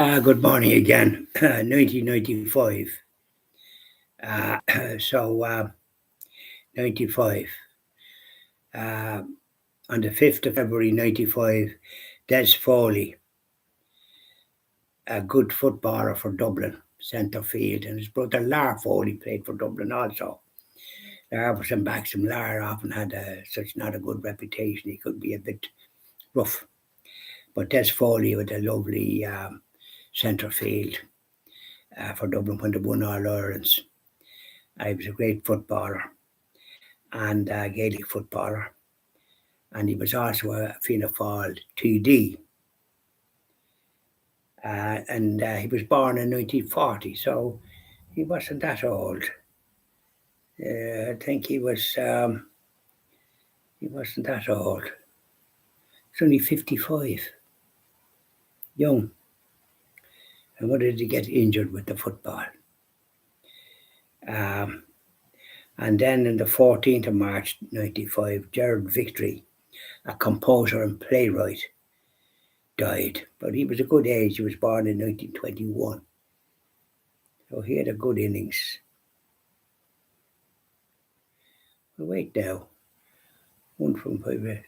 Good morning again. 1995. Uh, so, 95. Uh, on the 5th of February 95, Des Foley, a good footballer for Dublin, centre field, and his brother Lar Foley played for Dublin also. Lar was in Baxham. Lar often had such not a good reputation. He could be a bit rough. But Des Foley with a lovely centre field for Dublin when they won All Irelands. He was a great footballer and a Gaelic footballer, and he was also a Fianna Fáil TD. And he was born in 1940, so he wasn't that old. I think he wasn't that old. He's only 55, young. And what did he get injured with the football? And then on the 14th of March 95, Gerard Victory, a composer and playwright, died. But he was a good age. He was born in 1921. So he had a good innings. Well, wait now. 1 from 5,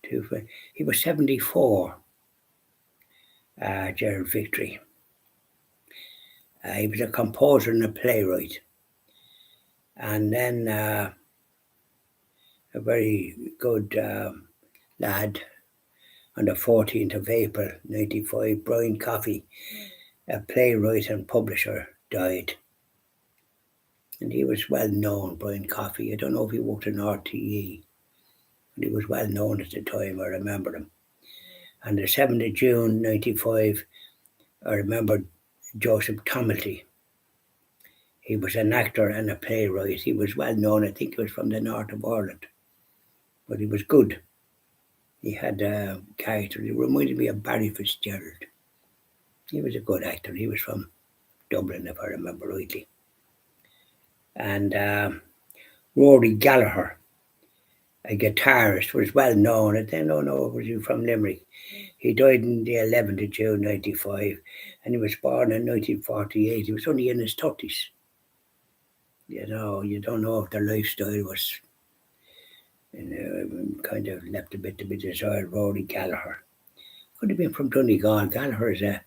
2 from... He was 74, Gerard Victory. He was a composer and a playwright. And then a very good lad on the 14th of April 95, Brian Coffey, a playwright and publisher, died. And he was well known, Brian Coffey. I don't know if he worked in RTE, but he was well known at the time. I remember him. And the 7th of June 95, I remember Joseph Tomelty. He was an actor and a playwright. He was well known. I think he was from the north of Ireland, but he was good. He had a character. He reminded me of Barry Fitzgerald. He was a good actor. He was from Dublin, if I remember rightly. And Rory Gallagher, a guitarist, was well known. I don't know, was he from Limerick? He died on the 11th of June 95, and he was born in 1948. He was only in his 30s. You know, you don't know if their lifestyle was kind of left a bit to be desired. Rory Gallagher. Could have been from Donegal. Gallagher is a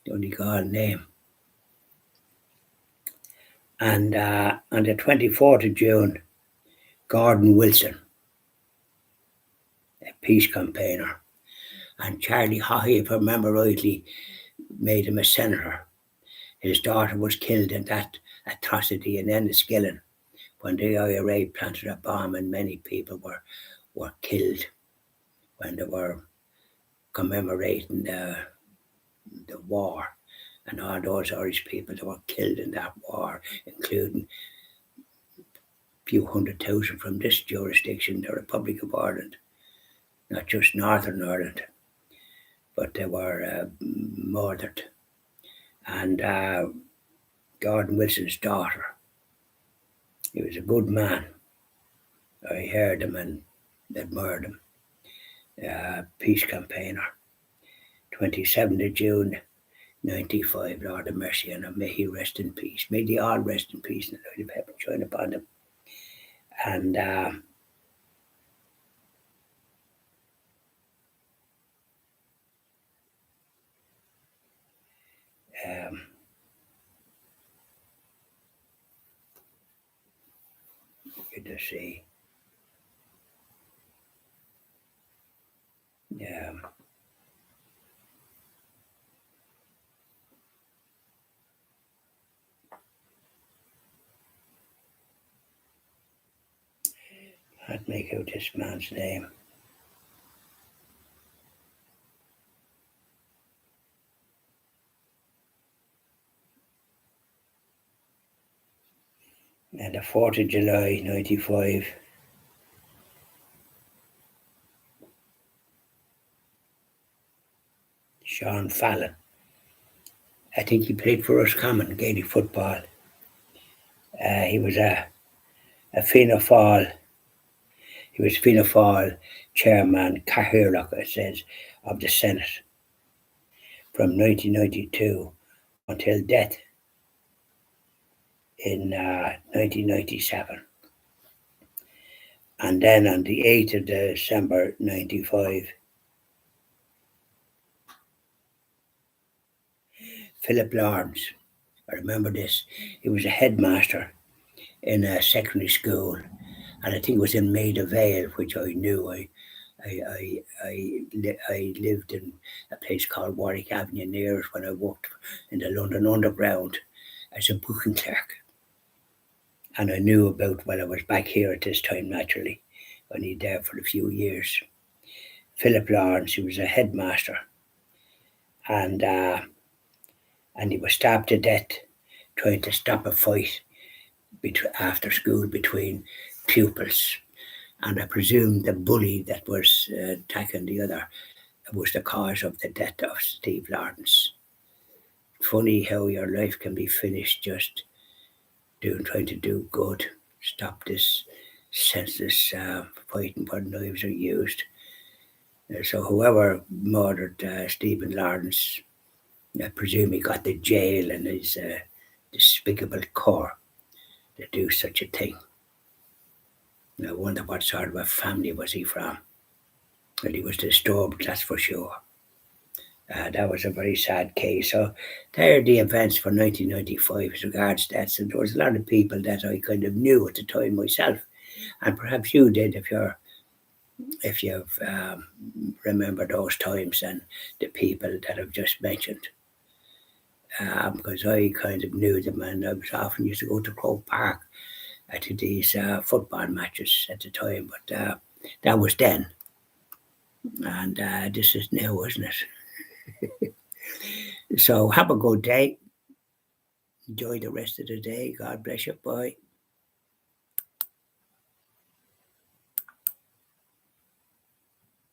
Donegal name. And on the 24th of June, Gordon Wilson, a peace campaigner, and Charlie Haughey, if I remember rightly, made him a senator. His daughter was killed in that atrocity in Enniskillen when the IRA planted a bomb, and many people were killed when they were commemorating the war. And all those Irish people that were killed in that war, including a few 100,000 from this jurisdiction, the Republic of Ireland, not just Northern Ireland, but they were murdered. And Gordon Wilson's daughter, he was a good man. I heard him and admired him. Peace campaigner. 27th of June 95, Lord of mercy on him. May he rest in peace. May they all rest in peace, and the light of heaven shine upon them. And good to see. Can't make out this man's name. And the 4th of July 95. Sean Fallon. I think he played for Roscommon, Gaelic football. He was a Fianna Fáil. He was Fianna Fáil chairman, Cathaoirleach, it says, of the Senate. from 1992 until death in 1997. And then on the 8th of December 95, Philip Lawrence, I remember this, he was a headmaster in a secondary school, and I think it was in Maida Vale, which I knew. I lived in a place called Warwick Avenue near when I worked in the London Underground as a booking clerk. And I knew about, well, I was back here at this time naturally, only there for a few years. Philip Lawrence, he was a headmaster, and he was stabbed to death trying to stop a fight after school between pupils. And I presume the bully that was attacking the other was the cause of the death of Steve Lawrence. Funny how your life can be finished just trying to do good, stop this senseless fighting where knives are used. So whoever murdered Stephen Lawrence, I presume he got the jail and his despicable core to do such a thing. I wonder what sort of a family was he from. Well, he was disturbed, that's for sure. That was a very sad case. So there are the events for 1995 as regards deaths, and there was a lot of people that I kind of knew at the time myself, and perhaps you did if you've remembered those times and the people that I've just mentioned. Because I kind of knew them, and I was often used to go to Croke Park to these football matches at the time, but that was then, and this is now, isn't it? So have a good day. Enjoy the rest of the day. God bless you. Bye.